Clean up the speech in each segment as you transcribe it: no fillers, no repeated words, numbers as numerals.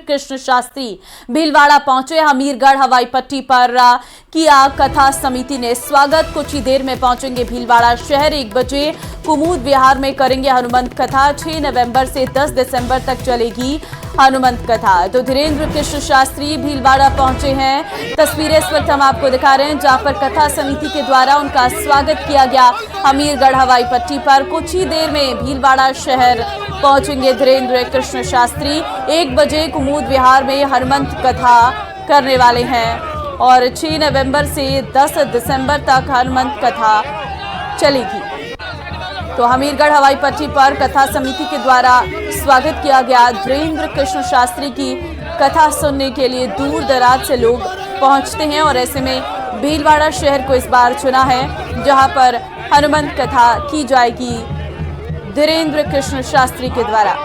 कृष्ण शास्त्री भीलवाड़ा पहुंचे। हमीरगढ़ हवाई पट्टी पर किया कथा समिति ने स्वागत। कुछ ही देर में पहुंचेंगे भीलवाड़ा शहर। 1 बजे कुमुद विहार में करेंगे हनुमंत कथा। 6 नवंबर से 10 दिसंबर तक चलेगी हनुमंत कथा। तो धीरेन्द्र कृष्ण शास्त्री भीलवाड़ा पहुंचे हैं। तस्वीरें इस वक्त हम आपको दिखा रहे हैं जहां पर कथा समिति के द्वारा उनका स्वागत किया गया हमीरगढ़ हवाई पट्टी पर। कुछ ही देर में भीलवाड़ा शहर पहुंचेंगे धीरेन्द्र कृष्ण शास्त्री। 1 बजे कुमुद विहार में हनुमंत कथा करने वाले हैं और 6 नवंबर से 10 दिसंबर तक हनुमंत कथा चलेगी। तो हमीरगढ़ हवाई पट्टी पर कथा समिति के द्वारा स्वागत किया गया। धीरेन्द्र कृष्ण शास्त्री की कथा सुनने के लिए दूर दराज से लोग पहुंचते हैं और ऐसे में भीलवाड़ा शहर को इस बार चुना है जहां पर हनुमंत कथा की जाएगी धीरेन्द्र कृष्ण शास्त्री के द्वारा।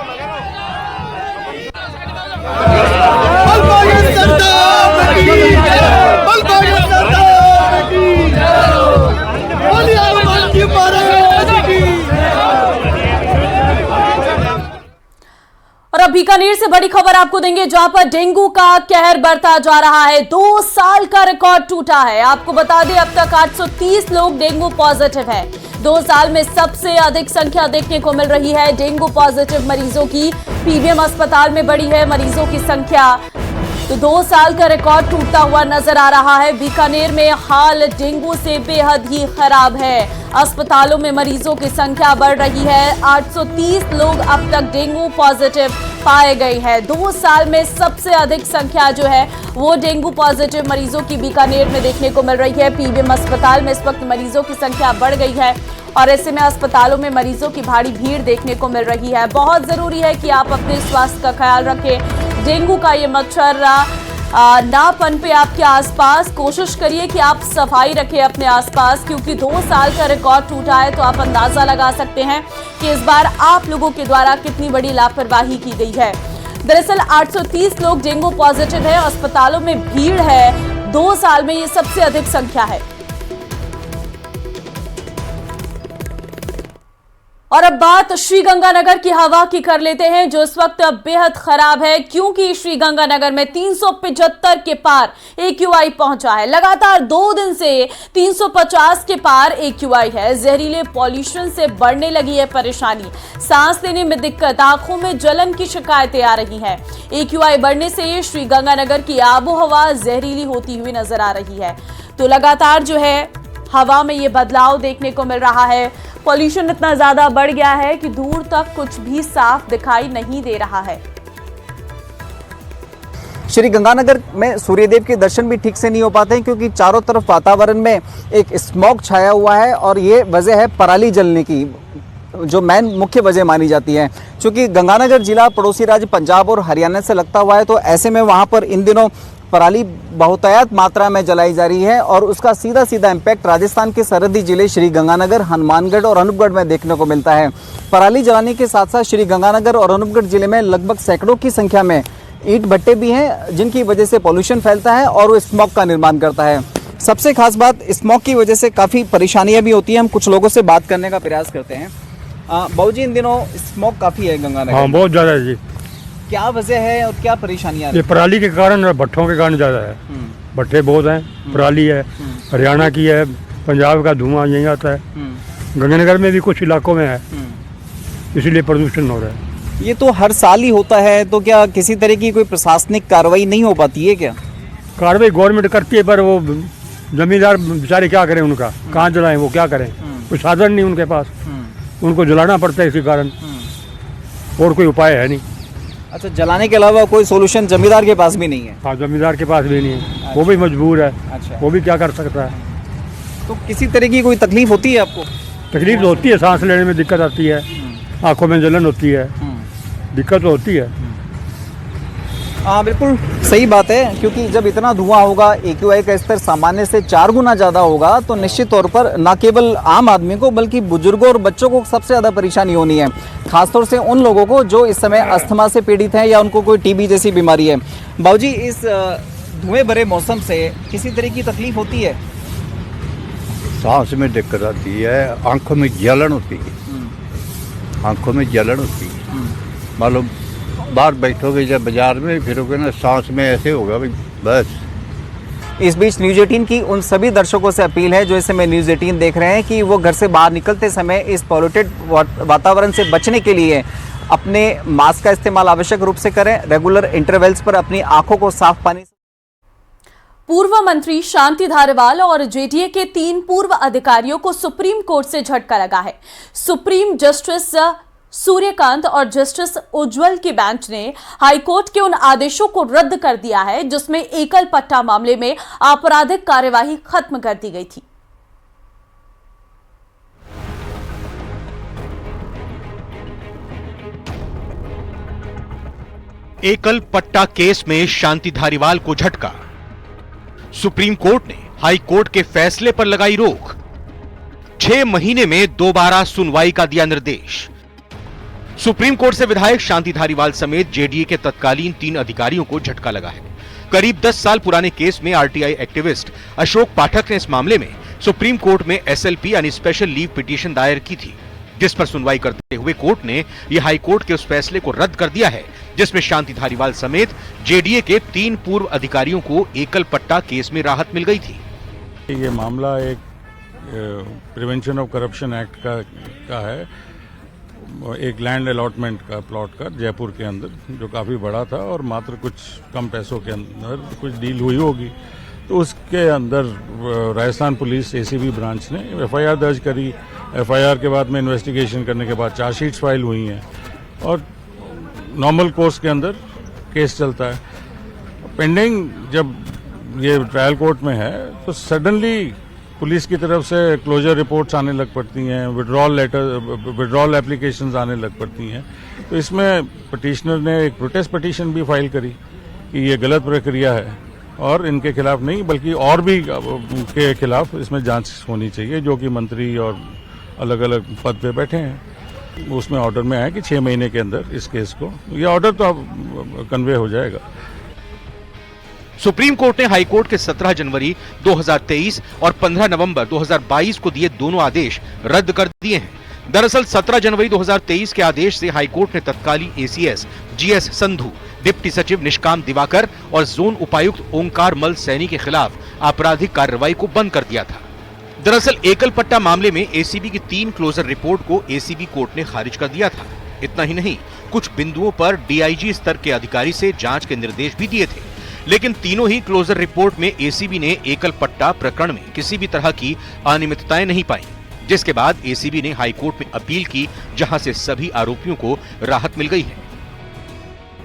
और अब बीकानेर से बड़ी खबर आपको देंगे जहां पर डेंगू का कहर बढ़ता जा रहा है। 2 साल का रिकॉर्ड टूटा है। आपको बता दें अब तक 830 लोग डेंगू पॉजिटिव हैं। 2 साल में सबसे अधिक संख्या देखने को मिल रही है डेंगू पॉजिटिव मरीजों की। पीबीएम अस्पताल में बढ़ी है मरीजों की संख्या। तो 2 साल का रिकॉर्ड टूटता हुआ नजर आ रहा है। बीकानेर में हाल डेंगू से बेहद ही खराब है। अस्पतालों में मरीजों की संख्या बढ़ रही है। 830 लोग अब तक डेंगू पॉजिटिव पाए गए हैं। 2 साल में सबसे अधिक संख्या जो है वो डेंगू पॉजिटिव मरीजों की बीकानेर में देखने को मिल रही है। पीबीएम अस्पताल में इस वक्त मरीजों की संख्या बढ़ गई है और ऐसे में अस्पतालों में मरीजों की भारी भीड़ देखने को मिल रही है। बहुत जरूरी है कि आप अपने स्वास्थ्य का ख्याल रखें। डेंगू का ये मच्छर ना पनपे आपके आसपास। कोशिश करिए कि आप सफाई रखें अपने आसपास, क्योंकि 2 साल का रिकॉर्ड टूटा है तो आप अंदाजा लगा सकते हैं कि इस बार आप लोगों के द्वारा कितनी बड़ी लापरवाही की गई है। दरअसल 830 लोग डेंगू पॉजिटिव है। अस्पतालों में भीड़ है। 2 साल में ये सबसे अधिक संख्या है। और अब बात श्रीगंगानगर की हवा की कर लेते हैं जो इस वक्त बेहद खराब है, क्योंकि श्रीगंगानगर में 375 के पार AQI पहुंचा है। लगातार 2 दिन से 350 के पार AQI है। जहरीले पॉल्यूशन से बढ़ने लगी है परेशानी। सांस लेने में दिक्कत, आंखों में जलन की शिकायतें आ रही हैं। AQI बढ़ने से श्रीगंगानगर की आबोहवा जहरीली होती हुई नजर आ रही है। तो लगातार जो है हवा में ये बदलाव देखने को मिल रहा है। पॉल्यूशन इतना ज्यादा बढ़ गया है कि दूर तक कुछ भी साफ दिखाई नहीं दे रहा है। श्री गंगानगर में सूर्यदेव के दर्शन भी ठीक से नहीं हो पाते हैं, क्योंकि चारों तरफ वातावरण में एक स्मॉग छाया हुआ है और ये वजह है पराली जलने की, जो मेन मुख्य वजह मानी जाती है। क्योंकि गंगानगर जिला पड़ोसी राज्य पंजाब और हरियाणा से लगता हुआ है, तो ऐसे में वहाँ पर इन दिनों पराली बहुतायत मात्रा में जलाई जा रही है और उसका सीधा सीधा इम्पैक्ट राजस्थान के सरहदी जिले श्री गंगानगर, हनुमानगढ़ और अनूपगढ़ में देखने को मिलता है। पराली जलाने के साथ साथ श्री गंगानगर और अनूपगढ़ जिले में लगभग सैकड़ों की संख्या में ईंट भट्टे भी हैं, जिनकी वजह से पॉल्यूशन फैलता है और वो स्मॉग का निर्माण करता है। सबसे खास बात, स्मॉग की वजह से काफ़ी परेशानियाँ भी होती हैं। हम कुछ लोगों से बात करने का प्रयास करते हैं। बाबू जी, इन दिनों स्मॉग काफ़ी है गंगानगर? हाँ, बहुत ज़्यादा है जी। क्या वजह है और क्या परेशानियाँ? ये पराली के कारण और भट्टों के कारण ज़्यादा है। भट्टे बहुत हैं, पराली है, हरियाणा की है, पंजाब का धुआं यहीं आता है, गंगानगर में भी कुछ इलाकों में है, इसलिए प्रदूषण हो रहा है। ये तो हर साल ही होता है, तो क्या किसी तरह की कोई प्रशासनिक कार्रवाई नहीं हो पाती है क्या? कार्रवाई गवर्नमेंट करती है, पर वो जमींदार बेचारे क्या करें, उनका कहाँ जलाएं, वो क्या करें, कोई साधन नहीं उनके पास, उनको जलाना पड़ता है इसी कारण, और कोई उपाय है नहीं। अच्छा, जलाने के अलावा कोई सोल्यूशन जमींदार के पास भी नहीं है? हाँ, जमींदार के पास भी नहीं है। अच्छा। वो भी मजबूर है। अच्छा। वो भी क्या कर सकता है। तो किसी तरह की कोई तकलीफ होती है आपको? तकलीफ तो होती है, सांस लेने में दिक्कत आती है, आंखों में जलन होती है, दिक्कत तो होती है। हाँ, बिल्कुल सही बात है, क्योंकि जब इतना धुआं होगा, AQI का स्तर सामान्य से 4 गुना ज़्यादा होगा, तो निश्चित तौर पर न केवल आम आदमी को बल्कि बुजुर्गों और बच्चों को सबसे ज़्यादा परेशानी होनी है। खासतौर से उन लोगों को जो इस समय अस्थमा से पीड़ित हैं या उनको कोई TB जैसी बीमारी है। बाबूजी, इस धुएं भरे मौसम से किसी तरह की तकलीफ होती है? सांस में दिक्कत आती है, आंखों में जलन होती है, आंखों में जलन होती है। मालूम बाहर बैठोगे जब बाजार में फिरोगे ना, सांस में ऐसे होगा भाई बस। इस बीच न्यूज 18 की उन सभी दर्शकों से अपील है जो इस समय न्यूज 18 देख रहे हैं कि वो घर से बाहर निकलते समय इस पॉल्यूटेड वातावरण से बचने के लिए अपने मास्क का इस्तेमाल आवश्यक रूप से करें। रेगुलर इंटरवल्स पर अपनी आंखों को साफ पानी से। पूर्व मंत्री शांति धारीवाल और जेडीए के 3 पूर्व अधिकारियों को सुप्रीम कोर्ट से झटका लगा है। सुप्रीम जस्टिस सूर्यकांत और जस्टिस उज्जवल की बेंच ने हाईकोर्ट के उन आदेशों को रद्द कर दिया है जिसमें एकल पट्टा मामले में आपराधिक कार्यवाही खत्म कर दी गई थी। एकल पट्टा केस में शांति धारीवाल को झटका। सुप्रीम कोर्ट ने हाई कोर्ट के फैसले पर लगाई रोक। 6 महीने में दोबारा सुनवाई का दिया निर्देश। सुप्रीम कोर्ट से विधायक शांति धारीवाल समेत जेडीए के तत्कालीन 3 अधिकारियों को झटका लगा है। करीब 10 साल पुराने केस में आरटीआई एक्टिविस्ट अशोक पाठक ने इस मामले में सुप्रीम कोर्ट में एसएलपी यानी स्पेशल लीव पिटीशन दायर की थी, जिस पर सुनवाई करते हुए कोर्ट ने यह हाई कोर्ट के उस फैसले को रद्द कर दिया है जिसमें शांति धारीवाल समेत जेडीए के 3 पूर्व अधिकारियों को एकल पट्टा केस में राहत मिल गई थी। ये मामला एक प्रिवेंशन ऑफ करप्शन एक्ट का है, एक लैंड अलॉटमेंट का प्लॉट का जयपुर के अंदर जो काफ़ी बड़ा था और मात्र कुछ कम पैसों के अंदर कुछ डील हुई होगी। तो उसके अंदर राजस्थान पुलिस एसीबी ब्रांच ने एफआईआर दर्ज करी। एफआईआर के बाद में इन्वेस्टिगेशन करने के बाद चार्जशीट्स फाइल हुई हैं और नॉर्मल कोर्स के अंदर केस चलता है। पेंडिंग जब ये ट्रायल कोर्ट में है तो सडनली पुलिस की तरफ से क्लोजर रिपोर्ट्स आने लग पड़ती हैं, विड्रॉल एप्लीकेशंस आने लग पड़ती हैं। तो इसमें पिटिशनर ने एक प्रोटेस्ट पिटीशन भी फाइल करी कि ये गलत प्रक्रिया है और इनके खिलाफ नहीं बल्कि और भी के खिलाफ इसमें जांच होनी चाहिए जो कि मंत्री और अलग अलग पद पे बैठे हैं। उसमें ऑर्डर में है कि 6 महीने के अंदर इस केस को, ये ऑर्डर तो अब कन्वे हो जाएगा। सुप्रीम कोर्ट ने हाई कोर्ट के 17 जनवरी 2023 और 15 नवंबर 2022 को दिए दोनों आदेश रद्द कर दिए हैं। दरअसल 17 जनवरी 2023 के आदेश से हाई कोर्ट ने तत्कालीन एसीएस जीएस संधू, डिप्टी सचिव निष्काम दिवाकर और जोन उपायुक्त ओंकार मल सैनी के खिलाफ आपराधिक कार्रवाई को बंद कर दिया था। दरअसल एकल पट्टा मामले में एसीबी की 3 क्लोजर रिपोर्ट को एसीबी कोर्ट ने खारिज कर दिया था। इतना ही नहीं, कुछ बिंदुओं पर डीआईजी स्तर के अधिकारी से जांच के निर्देश भी दिए थे, लेकिन तीनों ही क्लोजर रिपोर्ट में एसीबी ने एकल पट्टा प्रकरण में किसी भी तरह की अनियमितताएं नहीं पाई, जिसके बाद एसीबी ने हाई कोर्ट में अपील की, जहां से सभी आरोपियों को राहत मिल गई है।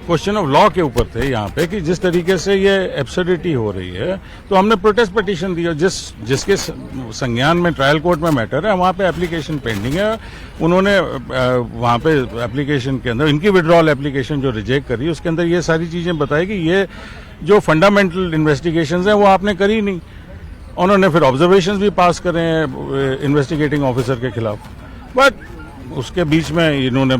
क्वेश्चन ऑफ लॉ के ऊपर थे यहाँ पे कि जिस तरीके से ये एब्सर्डिटी हो रही है, तो हमने प्रोटेस्ट पिटीशन दिया जिसके संज्ञान में ट्रायल कोर्ट में मैटर है, वहाँ पे एप्लीकेशन पेंडिंग है। उन्होंने वहाँ पे एप्लीकेशन के अंदर इनकी विड्रॉल एप्लीकेशन जो रिजेक्ट करी उसके अंदर ये सारी चीजें बताई कि ये जो फंडामेंटल इन्वेस्टिगेशंस हैं वो आपने करी नहीं। उन्होंने फिर ऑब्जर्वेशंस भी पास करे हैं इन्वेस्टिगेटिंग ऑफिसर के खिलाफ, बट उसके बीच में इन्होंने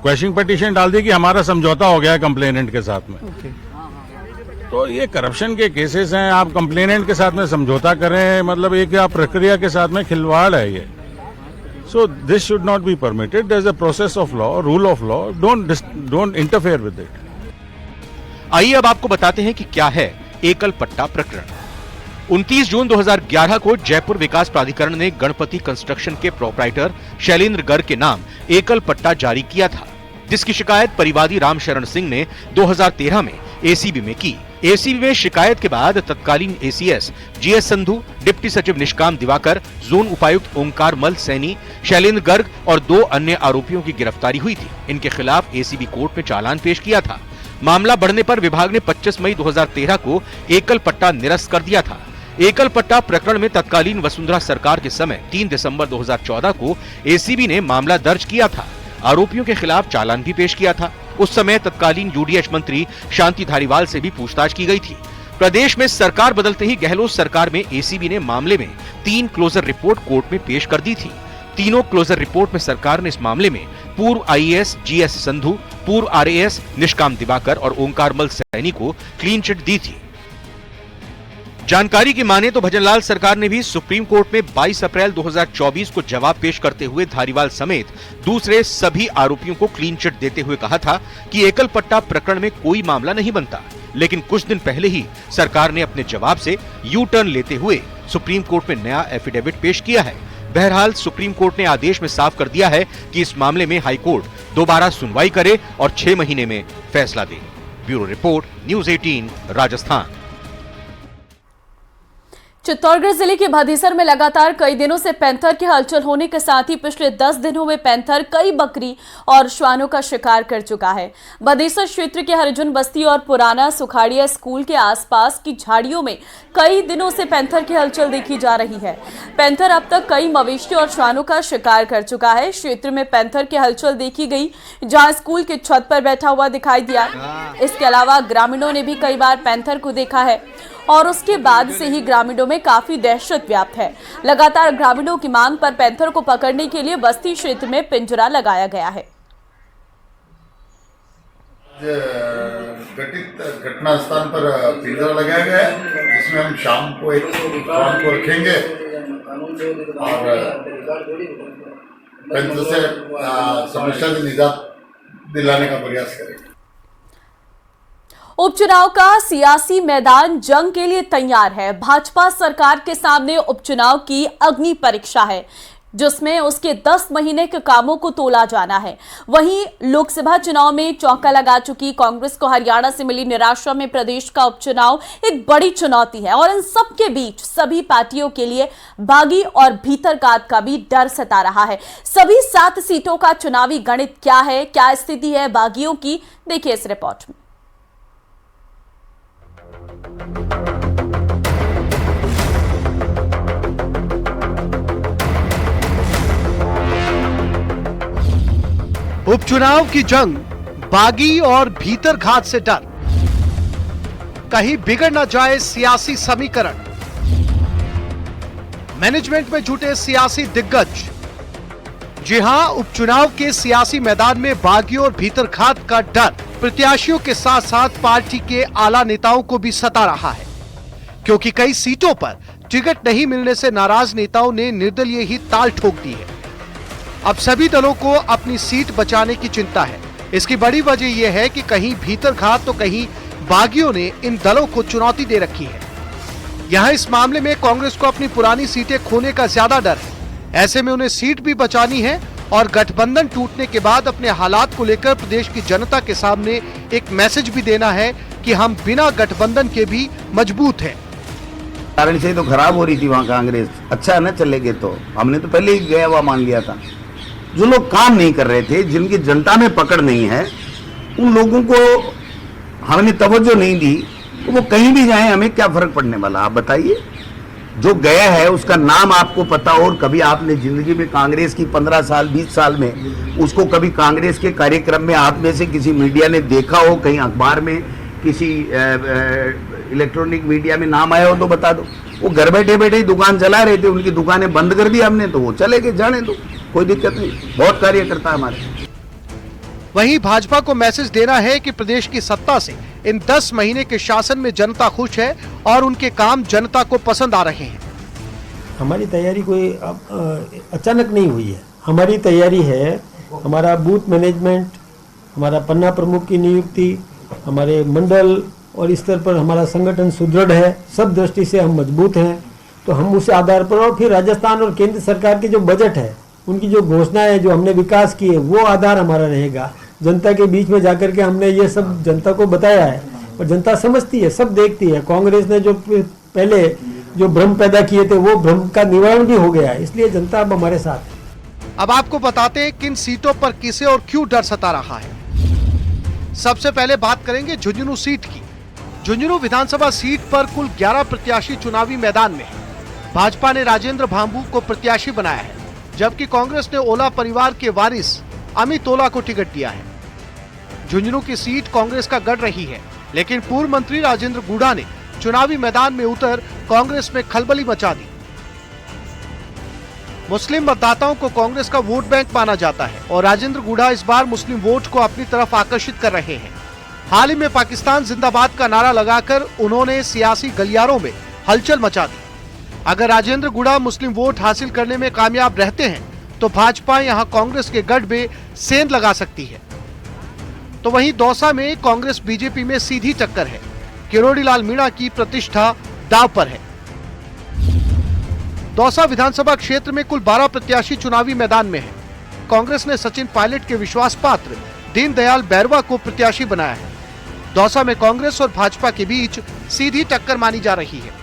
क्वेश्चनिंग पिटीशन डाल दी कि हमारा समझौता हो गया है कंप्लेनेंट के साथ में। तो ये करप्शन के केसेस हैं, आप कंप्लेनेंट के साथ में समझौता करें, मतलब एक आप प्रक्रिया के साथ में खिलवाड़ है ये। So this should not be permitted. There is a process of law, rule of law. Don't interfere with it. आइए अब आपको बताते हैं कि क्या है एकल पट्टा प्रकरण। 29 जून 2011 को जयपुर विकास प्राधिकरण ने गणपति कंस्ट्रक्शन के प्रोप्राइटर शैलेंद्र गर्ग के नाम एकल पट्टा जारी किया था, जिसकी शिकायत परिवादी रामशरण सिंह ने 2013 में एसीबी में की। एसीबी में शिकायत के बाद तत्कालीन एसीएस जीएस संधू, डिप्टी सचिव निष्काम दिवाकर, जोन उपायुक्त ओंकार मल सैनी, शैलेंद्र गर्ग और 2 अन्य आरोपियों की गिरफ्तारी हुई थी। इनके खिलाफ एसीबी कोर्ट में चालान पेश किया था। मामला बढ़ने पर विभाग ने 25 मई 2013 को एकल पट्टा निरस्त कर दिया था। एकल पट्टा प्रकरण में तत्कालीन वसुंधरा सरकार के समय 3 दिसंबर 2014 को एसीबी ने मामला दर्ज किया था। आरोपियों के खिलाफ चालान भी पेश किया था। उस समय तत्कालीन यूडीएच मंत्री शांति धारीवाल से भी पूछताछ की गई थी। प्रदेश में सरकार बदलते ही गहलोत सरकार में एसीबी ने मामले में 3 क्लोजर रिपोर्ट कोर्ट में पेश कर दी थी। तीनों क्लोजर रिपोर्ट में सरकार ने इस मामले में पूर्व आईएएस जीएस संधू, पूर्व आरएएस निष्काम दिवाकर और ओंकार मल सैनी को क्लीन चिट दी थी। जानकारी की माने तो भजनलाल सरकार ने भी सुप्रीम कोर्ट में 22 अप्रैल 2024 को जवाब पेश करते हुए धारीवाल समेत दूसरे सभी आरोपियों को क्लीन चिट देते हुए कहा था कि एकल पट्टा प्रकरण में कोई मामला नहीं बनता। लेकिन कुछ दिन पहले ही सरकार ने अपने जवाब से यू टर्न लेते हुए सुप्रीम कोर्ट में नया एफिडेविट पेश किया है। बहरहाल सुप्रीम कोर्ट ने आदेश में साफ कर दिया है कि इस मामले में हाई कोर्ट दोबारा सुनवाई करे और 6 महीने में फैसला दे। Bureau report, news 18, Rajasthan. Chittorgarh जिले के भादेसर में लगातार कई दिनों से पैंथर के हलचल होने के साथ ही पिछले 10 दिनों में पैंथर कई बकरी और श्वानों का शिकार कर चुका है। भादेसर क्षेत्र के हरिजन बस्ती और पुराना सुखाड़िया स्कूल के आसपास की झाड़ियों में कई दिनों से पैंथर की हलचल देखी जा रही है। पैंथर अब तक कई मवेशी और श्वानों का शिकार कर चुका है। क्षेत्र में पैंथर की हलचल देखी गई, जहां स्कूल के छत पर बैठा हुआ दिखाई दिया। इसके अलावा ग्रामीणों ने भी कई बार पैंथर को देखा है और उसके बाद से ही ग्रामीणों में काफी दहशत व्याप्त है। लगातार ग्रामीणों की मांग पर पैंथर को पकड़ने के लिए बस्ती क्षेत्र में पिंजरा लगाया गया है। घटित घटना स्थान पर पिंजरा लगाया गया है, जिसमें हम शाम को एक श्वान को रखेंगे और पैंथर से समस्या से निजात दिलाने का प्रयास करेंगे। उपचुनाव का सियासी मैदान जंग के लिए तैयार है। भाजपा सरकार के सामने उपचुनाव की अग्नि परीक्षा है, जिसमें उसके 10 महीने के कामों को तोला जाना है। वहीं लोकसभा चुनाव में चौका लगा चुकी कांग्रेस को हरियाणा से मिली निराशा में प्रदेश का उपचुनाव एक बड़ी चुनौती है और इन सब के बीच सभी पार्टियों के लिए बागी और भीतरघात का भी डर सता रहा है। सभी 7 सीटों का चुनावी गणित क्या है, क्या स्थिति है बागियों की, देखिए इस रिपोर्ट में। उपचुनाव की जंग, बागी और भीतरघात से डर, कहीं बिगड़ न जाए सियासी समीकरण, मैनेजमेंट में जुटे सियासी दिग्गज। जी हां, उपचुनाव के सियासी मैदान में बागी और भीतरघात का डर प्रत्याशियों के साथ साथ पार्टी के आला नेताओं को भी सता रहा है, क्योंकि कई सीटों पर टिकट नहीं मिलने से नाराज नेताओं ने निर्दलीय ही ताल ठोक दी है। अब सभी दलों को अपनी सीट बचाने की चिंता है। इसकी बड़ी वजह यह है कि कहीं भीतरघात तो कहीं बागियों ने इन दलों को चुनौती दे रखी है। यहां इस मामले में कांग्रेस को अपनी पुरानी सीटें खोने का ज्यादा डर है। ऐसे में उन्हें सीट भी बचानी है और गठबंधन टूटने के बाद अपने हालात को लेकर प्रदेश की जनता के सामने एक मैसेज भी देना है कि हम बिना गठबंधन के भी मजबूत हैं। कारण से तो खराब हो रही थी वहाँ कांग्रेस, अच्छा न चलेगे तो हमने तो पहले ही गया हुआ मान लिया था। जो लोग काम नहीं कर रहे थे, जिनकी जनता में पकड़ नहीं है, उन लोगों को हमने तवज्जो नहीं दी, तो वो कहीं भी जाए हमें क्या फर्क पड़ने वाला, आप बताइए। जो गया है उसका नाम आपको पता, और कभी आपने जिंदगी में कांग्रेस की 15 साल 20 साल में उसको कभी कांग्रेस के कार्यक्रम में आप में से किसी मीडिया ने देखा हो, कहीं अखबार में किसी इलेक्ट्रॉनिक मीडिया में नाम आया हो तो बता दो। वो घर बैठे बैठे ही दुकान चला रहे थे, उनकी दुकानें बंद कर दी हमने, तो वो चले गए, जाने दो, कोई दिक्कत नहीं, बहुत कार्यकर्ता हमारे। वहीं भाजपा को मैसेज देना है कि प्रदेश की सत्ता से इन 10 महीने के शासन में जनता खुश है और उनके काम जनता को पसंद आ रहे हैं। हमारी तैयारी कोई अचानक नहीं हुई है। हमारी तैयारी है, हमारा बूथ मैनेजमेंट, हमारा पन्ना प्रमुख की नियुक्ति, हमारे मंडल और इस स्तर पर हमारा संगठन सुदृढ़ है, सब दृष्टि से हम मजबूत हैं। तो हम उस आधार पर, और फिर राजस्थान और केंद्र सरकार की जो बजट है, उनकी जो घोषणाएं जो हमने विकास की है, वो आधार हमारा रहेगा। जनता के बीच में जाकर के हमने ये सब जनता को बताया है और जनता समझती है, सब देखती है। कांग्रेस ने जो पहले जो भ्रम पैदा किए थे, वो भ्रम का निवारण भी हो गया है, इसलिए जनता अब हमारे साथ है। अब आपको बताते हैं किन सीटों पर किसे और क्यों डर सता रहा है। सबसे पहले बात करेंगे झुंझुनू सीट की। झुंझुनू विधानसभा सीट पर कुल 11 प्रत्याशी चुनावी मैदान में है। भाजपा ने राजेंद्र भांबू को प्रत्याशी बनाया है, जबकि कांग्रेस ने ओला परिवार के वारिस अमित ओला को टिकट दिया है। झुंझुनू की सीट कांग्रेस का गढ़ रही है, लेकिन पूर्व मंत्री राजेंद्र गुढ़ा ने चुनावी मैदान में उतर कांग्रेस में खलबली मचा दी। मुस्लिम मतदाताओं को कांग्रेस का वोट बैंक माना जाता है और राजेंद्र गुढ़ा इस बार मुस्लिम वोट को अपनी तरफ आकर्षित कर रहे हैं। हाल ही में पाकिस्तान जिंदाबाद का नारा लगाकर उन्होंने सियासी गलियारों में हलचल मचा दी। अगर राजेंद्र गुड़ा मुस्लिम वोट हासिल करने में कामयाब रहते हैं तो भाजपा यहां कांग्रेस के गढ़ में सेंध लगा सकती है। तो वहीं दौसा में कांग्रेस बीजेपी में सीधी टक्कर है। किरोड़ी लाल मीणा की प्रतिष्ठा दांव पर है। दौसा विधानसभा क्षेत्र में कुल 12 प्रत्याशी चुनावी मैदान में हैं। कांग्रेस ने सचिन पायलट के विश्वास पात्र दीनदयाल बैरवा को प्रत्याशी बनाया है। दौसा में कांग्रेस और भाजपा के बीच सीधी टक्कर मानी जा रही है।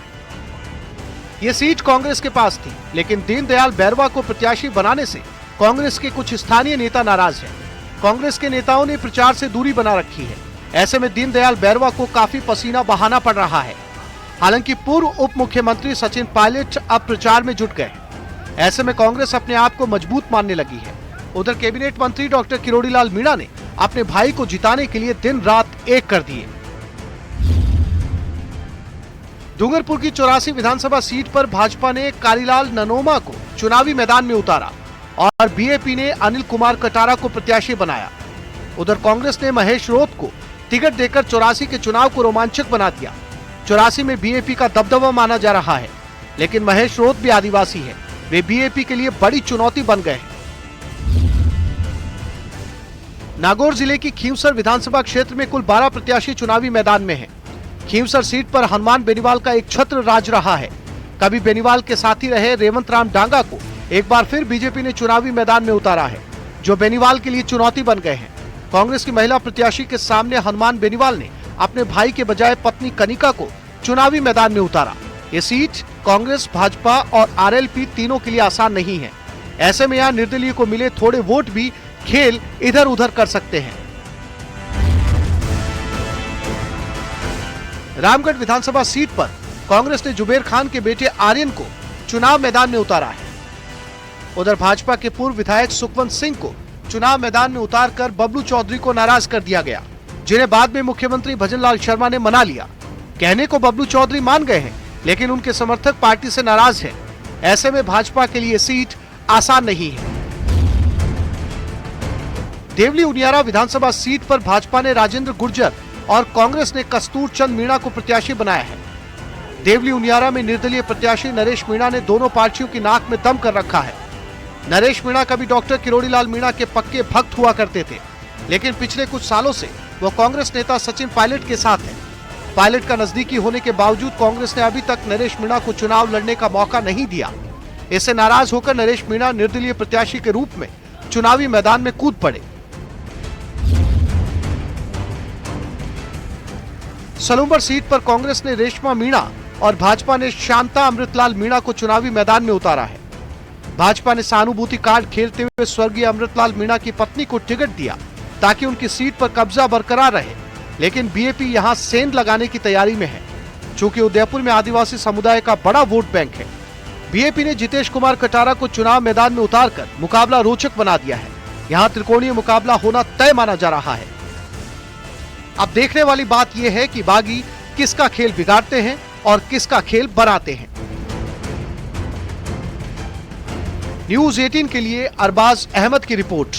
ये सीट कांग्रेस के पास थी, लेकिन दीनदयाल बैरवा को प्रत्याशी बनाने से कांग्रेस के कुछ स्थानीय नेता नाराज हैं। कांग्रेस के नेताओं ने प्रचार से दूरी बना रखी है। ऐसे में दीनदयाल बैरवा को काफी पसीना बहाना पड़ रहा है। हालांकि पूर्व उप मुख्यमंत्री सचिन पायलट अब प्रचार में जुट गए हैं। ऐसे में कांग्रेस अपने आप को मजबूत मानने लगी है। उधर कैबिनेट मंत्री डॉक्टर किरोड़ी लाल मीणा ने अपने भाई को जिताने के लिए दिन रात एक कर दिए। डूंगरपुर की 84 विधानसभा सीट पर भाजपा ने कालीलाल ननोमा को चुनावी मैदान में उतारा और बीएपी ने अनिल कुमार कटारा को प्रत्याशी बनाया। उधर कांग्रेस ने महेश रोत को टिकट देकर 84 के चुनाव को रोमांचक बना दिया। 84 में बीएपी का दबदबा माना जा रहा है, लेकिन महेश रोत भी आदिवासी है। वे बीएपी के लिए बड़ी चुनौती बन गए हैं। नागौर जिले की खींवसर विधानसभा क्षेत्र में कुल 12 प्रत्याशी चुनावी मैदान में हैं। खींवसर सीट पर हनुमान बेनीवाल का एक छत्र राज रहा है। कभी बेनीवाल के साथी रहे रेवंत राम डांगा को एक बार फिर बीजेपी ने चुनावी मैदान में उतारा है, जो बेनीवाल के लिए चुनौती बन गए हैं। कांग्रेस की महिला प्रत्याशी के सामने हनुमान बेनीवाल ने अपने भाई के बजाय पत्नी कनिका को चुनावी मैदान में उतारा। ये सीट कांग्रेस, भाजपा और आरएलपी तीनों के लिए आसान नहीं है। ऐसे में यहाँ निर्दलीय को मिले थोड़े वोट भी खेल इधर उधर कर सकते हैं। रामगढ़ विधानसभा सीट पर कांग्रेस ने जुबेर खान के बेटे आर्यन को चुनाव मैदान में उतारा है। उधर भाजपा के पूर्व विधायक सुखवंत सिंह को चुनाव मैदान में उतारकर बबलू चौधरी को नाराज कर दिया गया, जिन्हें बाद में मुख्यमंत्री भजनलाल शर्मा ने मना लिया। कहने को बबलू चौधरी मान गए हैं, लेकिन उनके समर्थक पार्टी से नाराज हैं। ऐसे में भाजपा के लिए सीट आसान नहीं है। देवली उनियारा विधानसभा सीट पर भाजपा ने राजेंद्र गुर्जर और कांग्रेस ने कस्तूर चंद मीणा को प्रत्याशी बनाया है। देवली उनियारा में निर्दलीय प्रत्याशी नरेश मीणा ने दोनों पार्टियों की नाक में दम कर रखा है। नरेश मीणा कभी डॉक्टर किरोड़ी लाल मीणा के पक्के भक्त हुआ करते थे, लेकिन पिछले कुछ सालों से वो कांग्रेस नेता सचिन पायलट के साथ है। पायलट का नजदीकी होने के बावजूद कांग्रेस ने अभी तक नरेश मीणा को चुनाव लड़ने का मौका नहीं दिया। इससे नाराज होकर नरेश मीणा निर्दलीय प्रत्याशी के रूप में चुनावी मैदान में कूद पड़े। सलूंबर सीट पर कांग्रेस ने रेशमा मीणा और भाजपा ने शांता अमृतलाल मीणा को चुनावी मैदान में उतारा है। भाजपा ने सहानुभूति कार्ड खेलते हुए स्वर्गीय अमृतलाल मीणा की पत्नी को टिकट दिया ताकि उनकी सीट पर कब्जा बरकरार रहे, लेकिन बीएपी यहां सेंध लगाने की तैयारी में है। चूंकि उदयपुर में आदिवासी समुदाय का बड़ा वोट बैंक है, बीएपी ने जितेश कुमार कटारा को चुनाव मैदान में उतारकर मुकाबला रोचक बना दिया है। यहां त्रिकोणीय मुकाबला होना तय माना जा रहा है। अब देखने वाली बात यह है कि बागी किसका खेल बिगाड़ते हैं और किसका खेल बनाते हैं। न्यूज 18 के लिए अरबाज अहमद की रिपोर्ट।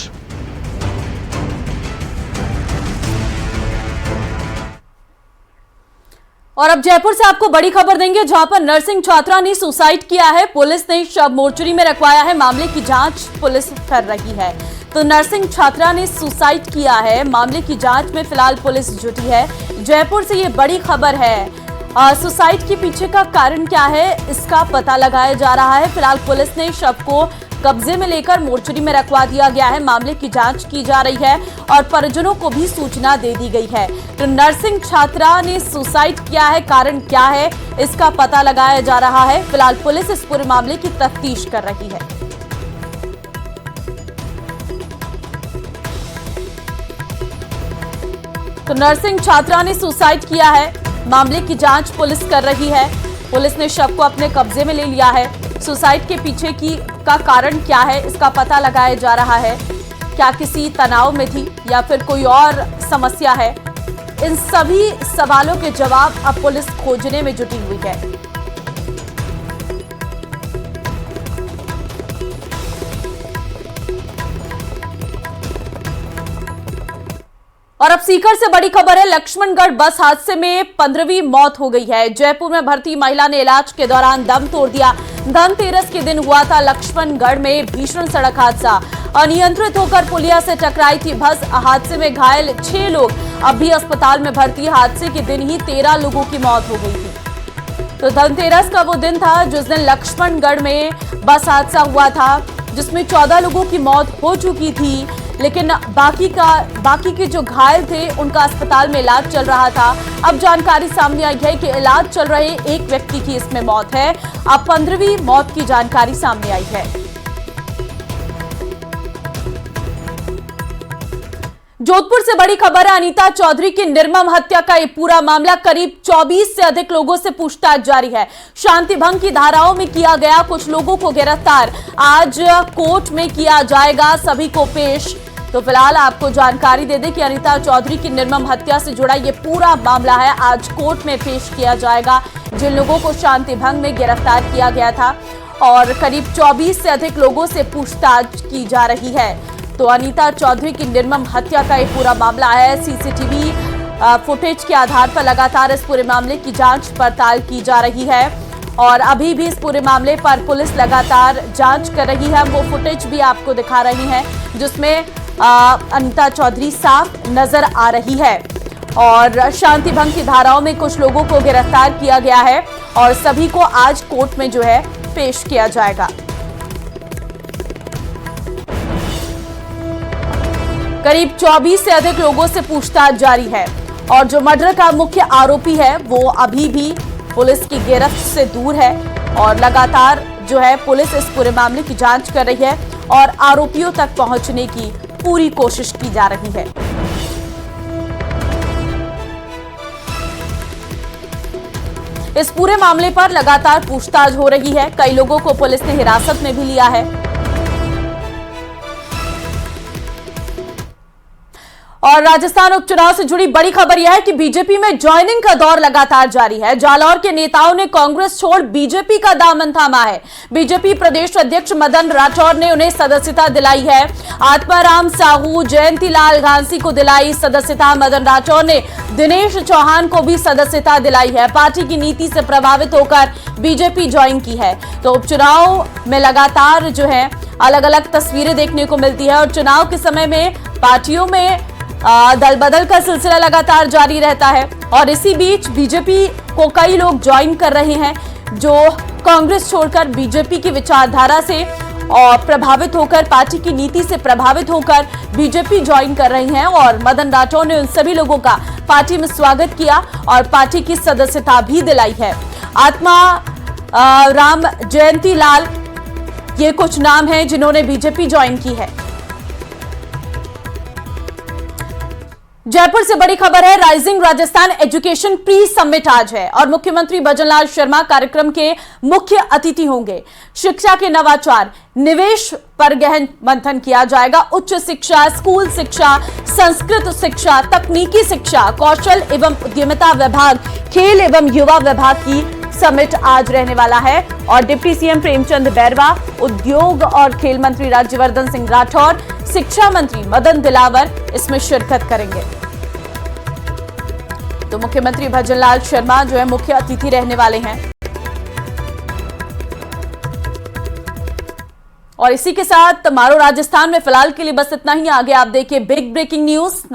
और अब जयपुर से आपको बड़ी खबर देंगे, जहां पर नर्सिंग छात्रा ने सुसाइड किया है। पुलिस ने शव मोर्चरी में रखवाया है। मामले की जांच पुलिस कर रही है। तो नर्सिंग छात्रा ने सुसाइड किया है। मामले की जांच में फिलहाल पुलिस जुटी है। जयपुर से ये बड़ी खबर है। सुसाइड के पीछे का कारण क्या है, इसका पता लगाया जा रहा है। फिलहाल पुलिस ने शव को कब्जे में लेकर मोर्चरी में रखवा दिया गया है। मामले की जांच की जा रही है और परिजनों को भी सूचना दे दी गई है। तो नर्सिंग छात्रा ने सुसाइड किया है, कारण क्या है इसका पता लगाया जा रहा है। फिलहाल पुलिस इस पूरे मामले की तफ्तीश कर रही है। तो नर्सिंग छात्रा ने सुसाइड किया है। मामले की जांच पुलिस कर रही है। पुलिस ने शव को अपने कब्जे में ले लिया है। सुसाइड के पीछे का कारण क्या है इसका पता लगाया जा रहा है। क्या किसी तनाव में थी या फिर कोई और समस्या है, इन सभी सवालों के जवाब अब पुलिस खोजने में जुटी हुई है। और अब सीकर से बड़ी खबर है। लक्ष्मणगढ़ बस हादसे में 15वीं मौत हो गई है। जयपुर में भर्ती महिला ने इलाज के दौरान दम तोड़ दिया। धनतेरस के दिन हुआ था लक्ष्मणगढ़ में भीषण सड़क हादसा। अनियंत्रित होकर पुलिया से टकराई थी बस। हादसे में घायल 6 लोग अब भी अस्पताल में भर्ती। हादसे के दिन ही 13 लोगों की मौत हो गई थी। तो धनतेरस का वो दिन था जिस दिन लक्ष्मणगढ़ में बस हादसा हुआ था, जिसमें 14 लोगों की मौत हो चुकी थी, लेकिन बाकी के जो घायल थे उनका अस्पताल में इलाज चल रहा था। अब जानकारी सामने आई है कि इलाज चल रहे एक व्यक्ति की इसमें मौत है। अब 15वीं मौत की जानकारी सामने आई है। जोधपुर से बड़ी खबर है। अनीता चौधरी की निर्मम हत्या का ये पूरा मामला, करीब 24 से अधिक लोगों से पूछताछ जारी है। शांति भंग की धाराओं में किया गया कुछ लोगों को गिरफ्तार। आज कोर्ट में किया जाएगा सभी को पेश। तो फिलहाल आपको जानकारी दे दें कि अनीता चौधरी की निर्मम हत्या से जुड़ा ये पूरा मामला है। आज कोर्ट में पेश किया जाएगा जिन लोगों को शांति भंग में गिरफ्तार किया गया था, और करीब 24 से अधिक लोगों से पूछताछ की जा रही है। तो अनीता चौधरी की निर्मम हत्या का ये पूरा मामला है। सीसीटीवी फुटेज के आधार पर लगातार इस पूरे मामले की जांच पड़ताल की जा रही है, और अभी भी इस पूरे मामले पर पुलिस लगातार जांच कर रही है। वो फुटेज भी आपको दिखा रही है जिसमें अनीता चौधरी साफ नजर आ रही है। और शांति भंग की धाराओं में कुछ लोगों को गिरफ्तार किया गया है और सभी को आज कोर्ट में जो है पेश किया जाएगा। करीब 24 से अधिक लोगों से पूछताछ जारी है, और जो मर्डर का मुख्य आरोपी है वो अभी भी पुलिस की गिरफ्त से दूर है, और लगातार जो है पुलिस इस पूरे मामले की जांच कर रही है और आरोपियों तक पहुंचने की पूरी कोशिश की जा रही है। इस पूरे मामले पर लगातार पूछताछ हो रही है। कई लोगों को पुलिस ने हिरासत में भी लिया है। और राजस्थान उपचुनाव से जुड़ी बड़ी खबर यह है कि बीजेपी में ज्वाइनिंग का दौर लगातार जारी है। जालौर के नेताओं ने कांग्रेस छोड़ बीजेपी का दामन थामा है। बीजेपी प्रदेश अध्यक्ष मदन राठौर ने उन्हें सदस्यता दिलाई है। आत्माराम साहू, जयंतीलाल घांसी को दिलाई सदस्यता। मदन राठौर ने दिनेश चौहान को भी सदस्यता दिलाई है। पार्टी की नीति से प्रभावित होकर बीजेपी ज्वाइन की है। तो उपचुनाव में लगातार जो है अलग अलग तस्वीरें देखने को मिलती है, और चुनाव के समय में पार्टियों में दल बदल का सिलसिला लगातार जारी रहता है। और इसी बीच बीजेपी को कई लोग ज्वाइन कर रहे हैं जो कांग्रेस छोड़कर बीजेपी की विचारधारा से और प्रभावित होकर, पार्टी की नीति से प्रभावित होकर बीजेपी ज्वाइन कर रहे हैं। और मदन राठौर ने उन सभी लोगों का पार्टी में स्वागत किया और पार्टी की सदस्यता भी दिलाई है। आत्मा राम, जयंतीलाल, ये कुछ नाम हैं जिन्होंने बीजेपी ज्वाइन की है। जयपुर से बड़ी खबर है। Rising Rajasthan education pre summit आज है और मुख्यमंत्री भजनलाल शर्मा कार्यक्रम के मुख्य अतिथि होंगे। शिक्षा के नवाचार, निवेश पर गहन मंथन किया जाएगा। उच्च शिक्षा, स्कूल शिक्षा, संस्कृत शिक्षा, तकनीकी शिक्षा, कौशल एवं उद्यमिता विभाग, खेल एवं युवा विभाग की समिट आज रहने वाला है। और डिप्टी सीएम प्रेमचंद बैरवा, उद्योग और खेल मंत्री राज्यवर्धन सिंह राठौर, शिक्षा मंत्री मदन दिलावर इसमें शिरकत करेंगे। तो मुख्यमंत्री भजनलाल शर्मा जो है मुख्य अतिथि रहने वाले हैं। और इसी के साथ मारो राजस्थान में फिलहाल के लिए बस इतना ही। आगे आप देखिए बिग ब्रेकिंग न्यूज।